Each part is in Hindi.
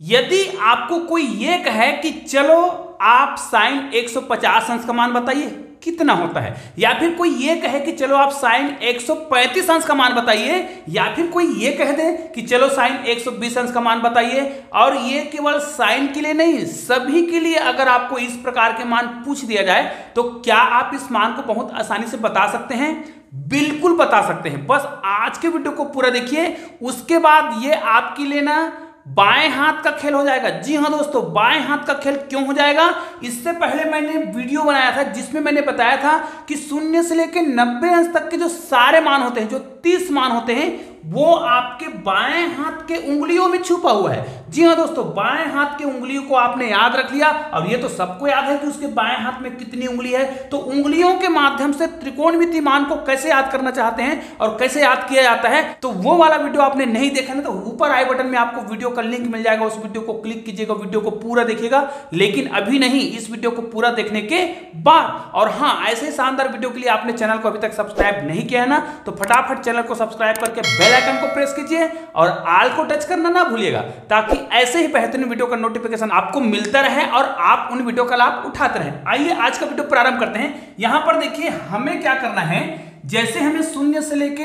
यदि आपको कोई ये कहे कि चलो आप साइन 150 अंश का मान बताइए कितना होता है, या फिर कोई ये कहे कि चलो आप साइन 135 अंश का मान बताइए, या फिर कोई ये कह दे कि चलो साइन 120 अंश का मान बताइए, और ये केवल साइन के लिए नहीं सभी के लिए अगर आपको इस प्रकार के मान पूछ दिया जाए तो क्या आप इस मान को बहुत आसानी से बता सकते हैं? बिल्कुल बता सकते हैं। बस आज के वीडियो को पूरा देखिए, उसके बाद ये आपके लिए ना बाएं हाथ का खेल हो जाएगा। जी हाँ दोस्तों, बाएं हाथ का खेल क्यों हो जाएगा? इससे पहले मैंने वीडियो बनाया था जिसमें मैंने बताया था कि 0 से लेकर 90 अंश तक के जो सारे मान होते हैं, जो 30 मान होते हैं, वो आपके बाएं हाथ के उंगलियों में छुपा हुआ है। जी हाँ दोस्तों, बाएं हाथ के उंगलियों को आपने याद रख लिया, और ये तो सबको याद है कि उसके बाएं हाथ में कितनी उंगली है। तो उंगलियों के माध्यम से त्रिकोणमितीय मान को कैसे याद करना चाहते हैं और कैसे याद किया जाता है, तो वो वाला वीडियो आपने नहीं देखा ना, तो ऊपर आई बटन में आपको वीडियो का लिंक मिल जाएगा, उस वीडियो को क्लिक कीजिएगा, वीडियो को पूरा देखिएगा। लेकिन अभी नहीं, इस वीडियो को पूरा देखने के बाद। और हाँ, ऐसे शानदार वीडियो के लिए आपने चैनल को अभी तक सब्सक्राइब नहीं किया है ना, तो फटाफट चैनल को सब्सक्राइब करके बेल आइकन को प्रेस कीजिए और ऑल को टच करना ना भूलिएगा, ताकि ऐसे ही बेहतरीन वीडियो का नोटिफिकेशन आपको मिलता रहे और आप उन वीडियो का लाभ उठाते रहें। आइए आज का वीडियो प्रारंभ करते हैं। यहां पर देखिए हमें क्या करना है, जैसे हमें 0 से लेके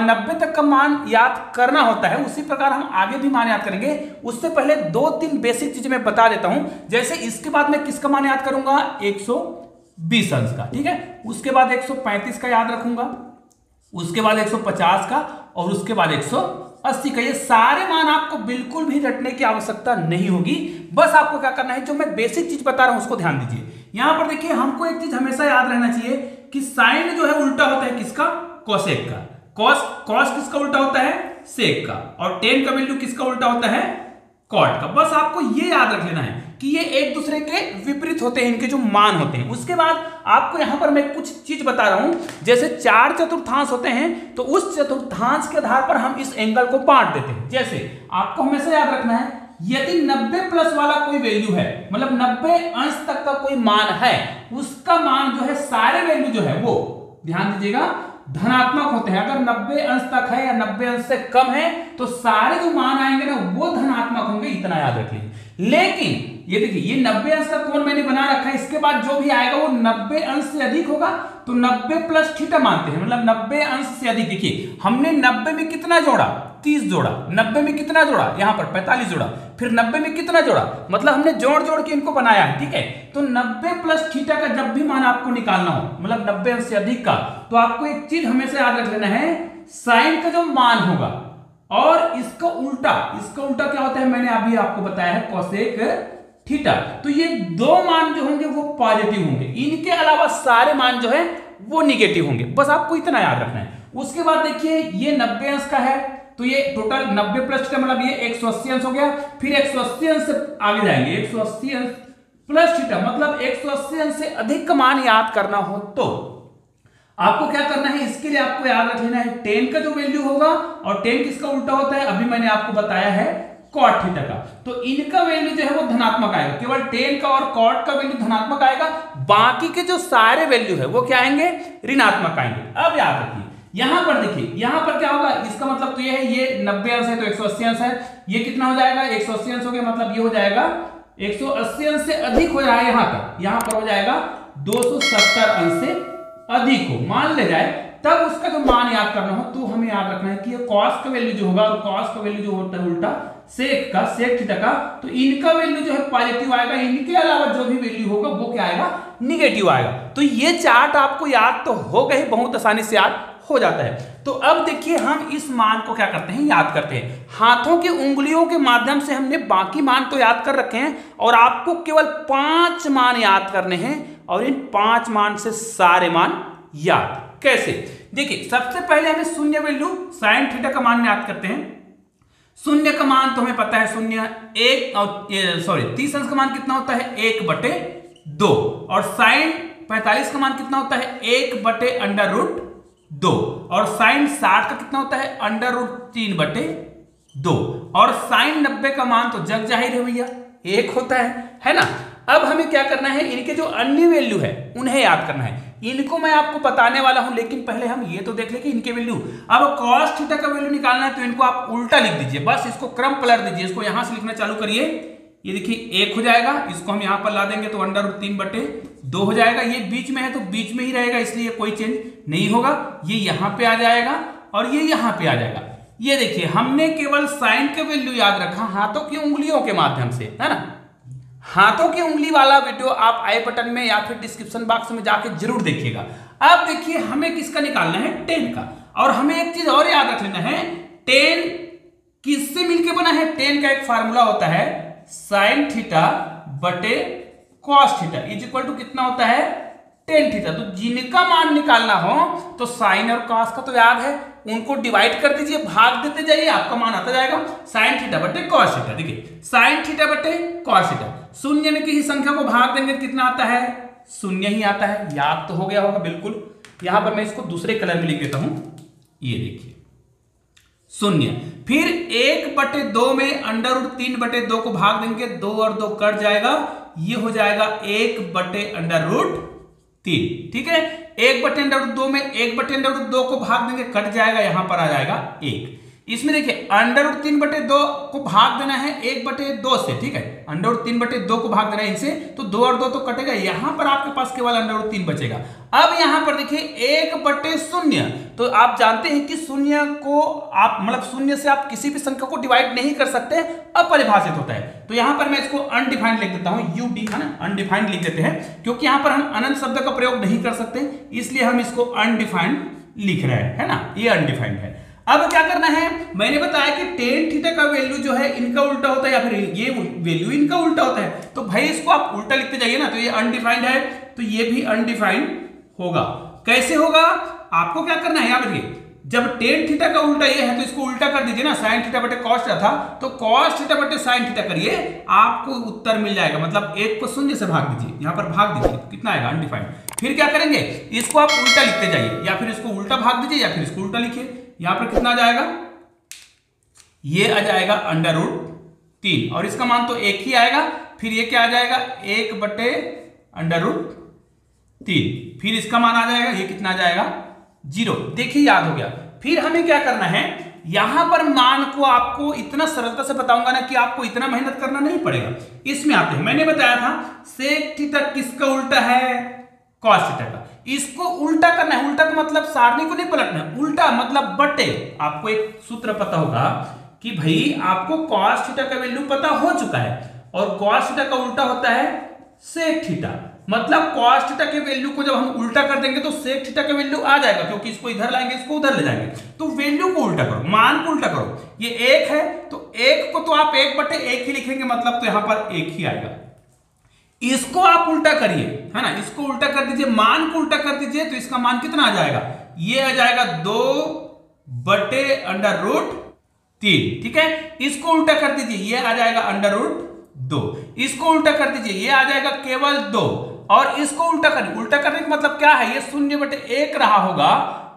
90 तक का मान याद करना होता है, उसी प्रकार हम आगे भी मान याद करेंगे। उससे पहले 2-3 बेसिक चीजें मैं बता देता हूं। जैसे इसके बाद मैं किसका मान याद करूंगा? 120 अंश का, ठीक है। उसके बाद 135 का याद रखूंगा, उसके बाद 150 का, और उसके बाद 180 का। ये सारे मान आपको बिल्कुल भी रटने की आवश्यकता नहीं होगी। बस आपको क्या करना है, जो मैं बेसिक चीज बता रहा हूं उसको ध्यान दीजिए। यहां पर देखिए हमको एक चीज हमेशा याद रहना चाहिए कि साइन जो है उल्टा होता है किसका? कोसेक का। कॉस किसका उल्टा होता है? सेक का। और टेन का वैल्यू किसका उल्टा होता है? कॉट का। बस आपको ये याद रख लेना है कि ये एक दूसरे के विपरीत होते हैं, इनके जो मान होते हैं। उसके बाद आपको यहां पर मैं कुछ चीज बता रहा हूं, जैसे 4 चतुर्थांश होते हैं, तो उस चतुर्थांश के आधार पर हम इस एंगल को बांट देते हैं। जैसे आपको हमेशा याद रखना है, यदि 90 प्लस वाला कोई वैल्यू है, मतलब 90 अंश तक का कोई मान है, उसका मान जो है सारे वैल्यू जो है वो ध्यान दीजिएगा धनात्मक होते हैं। अगर 90 अंश तक है या 90 अंश से कम है तो सारे जो मान आएंगे ना वो धनात्मक होंगे, इतना याद रखिए। लेकिन ये देखिए, ये 90 अंश का कोण मैंने बना रखा है, इसके बाद जो भी आएगा वो 90 अंश से अधिक होगा, तो 90 प्लस थीटा मानते हैं, मतलब 90 अंश से अधिक। देखिए हमने 90 में कितना जोड़ा? 30 जोड़ा। 90 में कितना जोड़ा? यहां पर 45 जोड़ा। फिर 90 में कितना जोड़ा? मतलब हमने जोड़ जोड़ के इनको बनाया है, ठीक है। तो 90 प्लस थीटा का जब भी मान आपको निकालना हो, मतलब 90 अंश से अधिक का, तो आपको एक चीज हमेशा याद रख लेना है, साइन का जो मान होगा और इसका उल्टा क्या होता है, मैंने अभी आपको बताया है, कोसेक थीटा। तो ये दो मान जो होंगे वो पॉजिटिव होंगे, इनके अलावा सारे मान जो है वो निगेटिव होंगे। बस आपको इतना याद रखना है। उसके बाद देखिए ये 90 अंश का है, तो ये टोटल 90 प्लस थीटा मतलब ये 180 अंश हो गया। फिर 180 अंश से आगे जाएंगे, 180 अंश प्लस थीटा मतलब 180 अंश से अधिक का मान याद करना हो तो आपको क्या करना है, इसके लिए आपको याद रख लेना है 10 का जो वैल्यू होगा, और 10 किसका उल्टा होता है? अभी मैंने आपको बताया है कॉट थीटा का। तो इनका वैल्यू जो है वो धनात्मक आएगा, केवल 10 का और कॉट का वैल्यू धनात्मक आएगा, बाकी के जो सारे वैल्यू है वो क्या आएंगे? ऋणात्मक आएंगे। अब याद रखिए यहां पर देखिए, यहां पर क्या होगा, इसका मतलब तो ये है, ये 90 अंश है तो 180 अंश है, ये कितना हो जाएगा? 180 अंश हो गया, मतलब ये हो जाएगा 180 अंश से अधिक हो रहा है यहां तक, यहां पर हो जाएगा 270 अंश से अधिक हो मान ले जाए, तब उसका जो मान याद करना हो तो हमें याद रखना है कि ये कॉस का वैल्यू जो होगा, और कॉस का वैल्यू जो होता है उल्टा सेक थीटा का, तो इनका वैल्यू जो है पॉजिटिव आएगा, इनके अलावा जो भी वैल्यू होगा वो क्या आएगा? निगेटिव आएगा। तो ये चार्ट आपको याद तो हो गए, बहुत आसानी से याद हो जाता है। तो अब देखिए हम इस मान को क्या करते हैं, याद करते हैं। हाथों की उंगलियों के माध्यम से हमने बाकी मान तो याद कर रखे हैं, और आपको केवल 5 मान याद करने हैं, और इन 5 मान से सारे मान याद। कैसे? देखिए सबसे पहले हमें शून्य वैल्यू साइन थीटा का मान याद करते हैं। शून्य का मान तो हमें पता है, शून्य 30 अंश का मान कितना होता है? 1/2। और साइन 45 का मान कितना होता है? 1/√2। और साइन 60 का कितना होता है? √3/2। और साइन 90 का मान तो जग जाहिर है भैया 1 होता है ना। अब हमें क्या करना है, इनके जो अन्य वैल्यू है उन्हें याद करना है। इनको मैं आपको बताने वाला हूं, लेकिन पहले हम ये तो देख ले कि इनके वैल्यू। अब cos थीटा का वैल्यू निकालना है तो इनको आप उल्टा लिख दीजिए, बस इसको क्रम पलट दीजिए, इसको यहां से लिखना चालू करिए। ये देखिए 1 हो जाएगा, इसको हम यहां पर ला देंगे तो √3/2 हो जाएगा। ये बीच में है तो बीच में ही रहेगा, इसलिए कोई चेंज नहीं होगा। ये यहां पे आ जाएगा और ये यहां पे आ जाएगा। ये देखिए हमने केवल साइन के वैल्यू याद रखा हाथों की उंगलियों के माध्यम से, है ना। हाथों की उंगली वाला वीडियो आप आई बटन में या फिर डिस्क्रिप्शन बॉक्स में जाके जरूर देखिएगा। अब देखिए हमें किसका निकालना है, tan का। और हमें एक चीज और याद रख लेना है, tan किससे मिलके बना है। tan का एक फार्मूला होता है sin θ/cos θ is equal to कितना होता है, tan θ। तो जिनका मान निकालना हो तो साइन और cos का तो याद है, उनको डिवाइड कर दीजिए, भाग देते जाइए, आपका मान आता जाएगा sin θ/cos θ। देखिए sin θ/cos θ, शून्य में किसी संख्या को भाग देंगे कितना आता है, शून्य ही आता है। याद तो हो गया होगा बिल्कुल। यहां पर मैं इसको दूसरे कलर में लिख देता हूं, ये देखिए शून्य। फिर 1/2 में √3/2 को भाग देंगे, 2 और 2 कट जाएगा, ये हो जाएगा 1/√3। ठीक है, 1/√2 में 1/√2 को भाग देंगे, कट जाएगा, यहां पर आ जाएगा 1। इसमें देखिए √3/2 को भाग देना है 1/2 से, ठीक है, √3/2 को भाग देना है इनसे, तो 2 और 2 तो कटेगा, यहां पर आपके पास केवल √3 बचेगा। अब यहां पर देखिए 1/0, तो आप जानते हैं कि शून्य को आप मतलब शून्य से आप किसी भी संख्या को डिवाइड नहीं कर सकते, अपरिभाषित होता है। तो यहां पर मैं इसको अनडिफाइंड लिख देता हूं, UD, है ना, अनडिफाइंड लिख देते हैं, क्योंकि यहां पर हम अनंत शब्द का प्रयोग नहीं कर सकते, इसलिए हम इसको अनडिफाइंड लिख रहे हैं, है ना, ये अनडिफाइंड है। अब क्या करना है, मैंने बताया कि tan थीटा का वैल्यू जो है इनका उल्टा होता है, या फिर ये वैल्यू इनका उल्टा होता है, तो भाई इसको आप उल्टा लिखते जाइए ना। तो ये अनडिफाइंड है तो ये भी अनडिफाइंड होगा। कैसे होगा, आपको क्या करना है, यहाँ देखिए जब tan थीटा का उल्टा ये है तो इसको उल्टा कर दीजिए ना, sin θ/cos θ था तो cos θ/sin θ करिए, आपको उत्तर मिल जाएगा। मतलब 1 को शून्य से भाग दीजिए, यहां पर भाग दीजिए, कितना आएगा, अनडिफाइंड। फिर क्या करेंगे, इसको आप उल्टा लिखते जाइए, या फिर इसको उल्टा भाग दीजिए या फिर इसको उल्टा लिखिए। यहां पर कितना आ जाएगा, ये आ जाएगा √3 और इसका मान तो 1 ही आएगा। फिर ये क्या आ जाएगा, 1/√3, फिर इसका मान आ जाएगा, ये कितना आ जाएगा, 0। देखिए याद हो गया। फिर हमें क्या करना है, यहां पर मान को आपको इतना सरलता से बताऊंगा ना कि आपको इतना मेहनत करना नहीं पड़ेगा। इसमें आते हैं, मैंने बताया था sec थीटा किसका उल्टा है, cos थीटा का। इसको उल्टा करना है, उल्टा का मतलब सारणी को नहीं पलटना है, उल्टा मतलब बटे। आपको एक सूत्र पता होगा कि भाई आपको cos थीटा का वैल्यू पता हो चुका है और cos थीटा का उल्टा होता है sec थीटा। मतलब cos थीटा के वैल्यू को जब हम उल्टा कर देंगे तो sec थीटा का वैल्यू आ जाएगा, क्योंकि इसको इधर लाएंगे इसको उधर ले जाएंगे। तो वैल्यू को उल्टा करो, मान को उल्टा करो। ये 1 है तो 1 को तो आप 1/1 ही लिखेंगे, मतलब तो यहां पर 1 ही आएगा। इसको आप उल्टा करिए, है ना, इसको उल्टा कर दीजिए, मान को उल्टा कर दीजिए, तो इसका मान कितना आ जाएगा, ये आ जाएगा 2/√3। ठीक है, इसको उल्टा कर दीजिए, ये आ जाएगा √2। इसको उल्टा कर दीजिए, ये आ जाएगा केवल 2। और इसको उल्टा करिए, उल्टा करने का मतलब क्या है, ये 0/1 रहा होगा,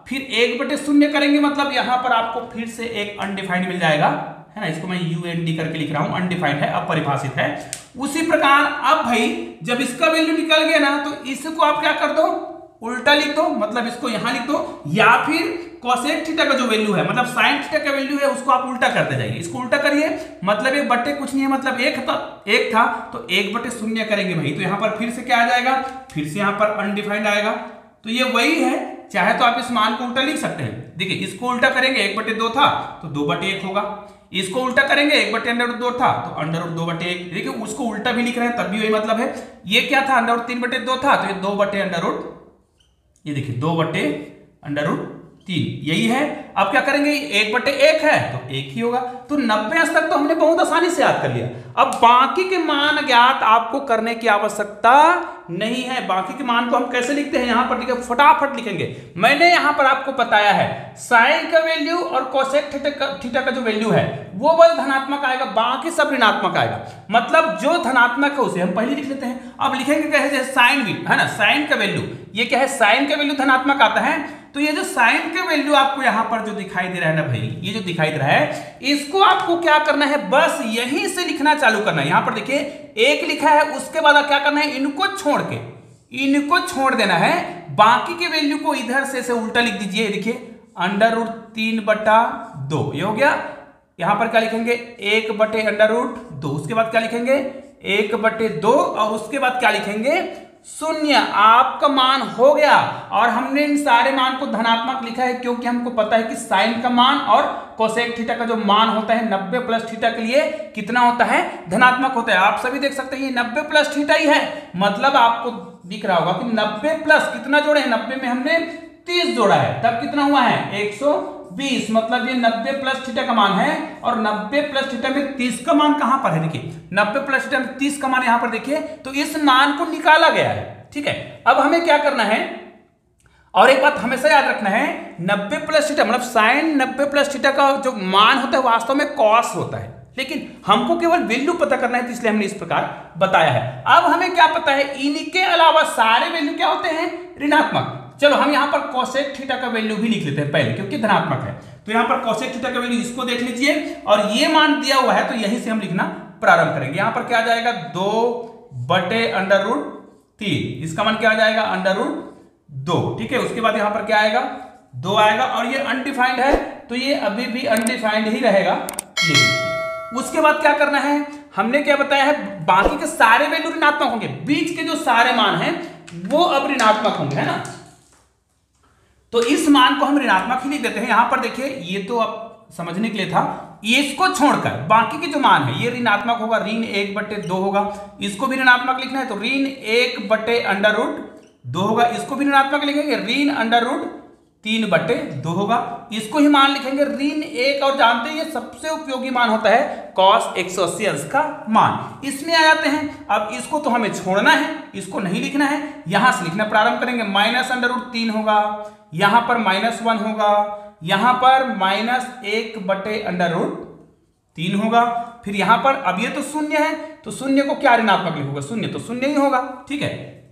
फिर 1/0 करेंगे, मतलब यहां पर आपको फिर से एक अनडिफाइंड मिल जाएगा, है ना। इसको मैं UND करके लिख रहा हूं, अनडिफाइंड है, अपरिभाषित है। उसी प्रकार अब भाई जब इसका वैल्यू निकल गया ना तो इसको आप क्या कर दो, उल्टा लिख दो, मतलब इसको यहां लिख दो, या फिर cosec थीटा का जो वैल्यू है मतलब sin थीटा का वैल्यू है उसको आप उल्टा करते जाइए। इसको उल्टा करिए, मतलब 1/, कुछ नहीं है, मतलब 1 था तो 1/0 करेंगे भाई, तो यहां पर फिर से क्या आ जाएगा, फिर से यहां पर अनडिफाइंड आएगा। तो ये वही है, चाहे तो आप इस मान को उल्टा लिख सकते हैं। देखिए इसको उल्टा करेंगे, 1/2 था तो 2/1 होगा। इसको उल्टा करेंगे, 1/√2 था तो √2/1। देखिए उसको उल्टा भी लिख रहे हैं तब भी वही मतलब है। ये क्या था, √3/2 था तो ये 2/√, ये देखिए 2/√3 यही है। अब क्या करेंगे, 1/1 है तो 1 ही होगा। तो 90 तक तो हमने बहुत आसानी से याद कर लिया। अब बाकी के मान ज्ञात आपको करने की आवश्यकता नहीं है। बाकी के मान को हम कैसे लिखते हैं, यहां पर देखिए फटाफट लिखेंगे। मैंने यहां पर आपको बताया है साइन का वैल्यू और कोसेक थीटा का जो वैल्यू है वो बस धनात्मक आएगा, बाकी सब ऋणात्मक आएगा। मतलब जो धनात्मक है उसे हम पहले लिख लेते हैं। अब लिखेंगे कैसे, जैसे साइन भी है ना, साइन का वैल्यू ये क्या है, साइन का वैल्यू धनात्मक आता है तो ये जो साइन के वैल्यू आपको यहां पर जो दिखाई दे रहा है ना भाई, ये जो दिखाई दे रहा है, इसको आपको क्या करना है, बस यहीं से लिखना चालू करना है। यहां पर देखिए एक लिखा है, उसके बाद क्या करना है, इनको छोड़ देना है, बाकी के वैल्यू को इधर से उल्टा लिख दीजिए। देखिए √3/2 ये हो गया। यहां पर क्या लिखेंगे, 1/√2, उसके बाद क्या लिखेंगे 1/2, और उसके बाद क्या लिखेंगे 0। आपका मान हो गया। और हमने इन सारे मान को धनात्मक लिखा है क्योंकि हमको पता है कि साइन का मान और कोसेक थीटा का जो मान होता है 90 प्लस थीटा के लिए कितना होता है, धनात्मक होता है। आप सभी देख सकते हैं ये 90 प्लस थीटा ही है, मतलब आपको दिख रहा होगा कि 90 प्लस कितना जोड़े हैं, 90 में हमने 30 जोड़ा है, तब कितना हुआ है 120, मतलब ये 90 प्लस थीटा का मान है। और 90 प्लस थीटा में 30 का मान कहां पर है, देखिए 90 प्लस थीटा में 30 का मान यहां पर देखिए, तो इस मान को निकाला गया है। ठीक है, अब हमें क्या करना है, और एक बात हमेशा याद रखना है, 90 प्लस थीटा मतलब साइन 90 प्लस थीटा का जो मान होता है वास्तव में कॉस होता है, लेकिन हमको केवल वैल्यू पता करना है, तो इसलिए हमने इस प्रकार बताया है। अब हमें क्या पता है, इनके अलावा सारे वैल्यू क्या होते हैं, ऋणात्मक। चलो हम यहां पर कोसेक थीटा का वैल्यू भी लिख लेते हैं पहले, क्योंकि धनात्मक है। तो यहां पर कोसेक थीटा का वैल्यू इसको देख लीजिए, और ये मान दिया हुआ है तो यहीं से हम लिखना प्रारंभ करेंगे। यहां पर क्या आ जाएगा 2/√3, इसका मान क्या आ जाएगा √2। ठीक है, उसके बाद यहां पर क्या आएगा 2 आएगा, और ये अनडिफाइंड है तो ये अभी भी अनडिफाइंड ही रहेगा। उसके बाद क्या करना है, हमने क्या बताया है, बाकी के सारे वैल्यू ऋणात्मक होंगे, बीच के जो सारे मान हैं वो अब ऋणात्मक होंगे, है ना। तो इस मान को हम ऋणात्मक ही लिख देते हैं। यहां पर देखिए ये तो अब समझने के लिए था, इसको छोड़कर बाकी के जो मान है ये ऋणात्मक होगा, ऋण 1/2 होगा। इसको भी ऋणात्मक लिखना है तो ऋण 1/√2 होगा। इसको भी ऋणात्मक लिखेंगे, ऋण √3/2 होगा। इसको ही मान लिखेंगे ऋण 1, और जानते हैं ये सबसे उपयोगी मान होता है cos 180 अंश का मान। इसमें आ जाते हैं, अब इसको तो हमें छोड़ना है, इसको नहीं लिखना है, यहां से लिखना प्रारंभ करेंगे। -√3 होगा, यहां पर -1 होगा, यहां पर -1/√3 होगा, फिर यहां पर अब ये तो शून्य है, तो शून्य को क्या ऋणात्मक लिखोगे, शून्य तो शून्य ही होगा। ठीक है,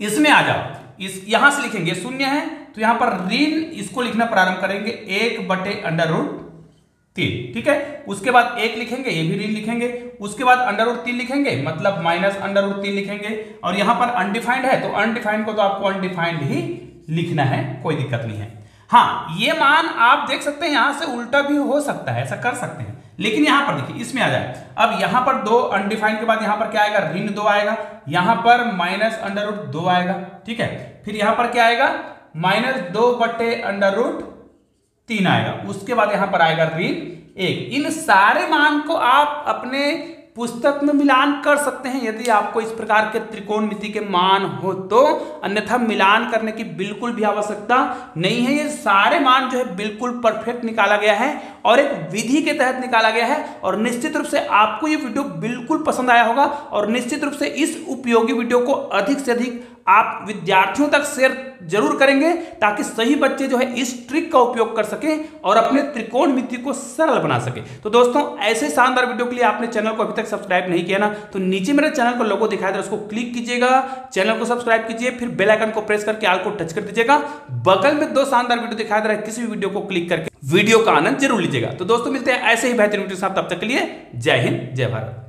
इसमें आ जाओ, इस यहां से लिखेंगे शून्य है तो यहां पर ऋण, इसको लिखना प्रारंभ करेंगे 1/√3। ठीक है, उसके बाद 1 लिखेंगे, ये भी ऋण लिखेंगे, उसके बाद √3 लिखेंगे, मतलब -√3 लिखेंगे, और यहां पर अनडिफाइंड है तो अनडिफाइंड को तो आपको अनडिफाइंड ही लिखना है, कोई दिक्कत नहीं है। हाँ, ये मान आप देख सकते हैं यहां से उल्टा भी हो सकता है, ऐसा कर सकते हैं, लेकिन यहां पर देखिए इसमें आ जाए। अब यहां पर 2 अनडिफाइंड के बाद यहां पर क्या आएगा, ऋण 2 आएगा, यहां पर -√2 आएगा। ठीक है, फिर यहां पर क्या आएगा, -2/√3 आएगा, उसके बाद यहां पर आएगा ऋण 1। इन सारे मान को आप अपने पुस्तक में मिलान कर सकते हैं यदि आपको इस प्रकार के त्रिकोणमिति के मान हो तो, अन्यथा मिलान करने की बिल्कुल भी आवश्यकता नहीं है। ये सारे मान जो है बिल्कुल परफेक्ट निकाला गया है और एक विधि के तहत निकाला गया है, और निश्चित रूप से आपको ये वीडियो बिल्कुल पसंद आया होगा, और निश्चित रूप से इस उपयोगी वीडियो को अधिक से अधिक आप विद्यार्थियों तक शेयर जरूर करेंगे, ताकि सही बच्चे जो है इस ट्रिक का उपयोग कर सकें और अपने त्रिकोणमिति को सरल बना सके। तो दोस्तों, ऐसे शानदार वीडियो के लिए आपने चैनल को अभी तक सब्सक्राइब नहीं किया ना, तो नीचे मेरे चैनल का लोगो दिखाया था, उसको क्लिक कीजिएगा, चैनल को सब्सक्राइब कीजिए, फिर बेल आइकन को प्रेस करके ऑल को टच कर दीजिएगा। बगल में 2 शानदार वीडियो दिखाया जा रहा है, किसी भी वीडियो को क्लिक करके वीडियो का आनंद जरूर लीजिएगा। तो दोस्तों, मिलते हैं ऐसे ही बेहतरीन वीडियो के साथ, तब तक के लिए जय हिंद, जय भारत।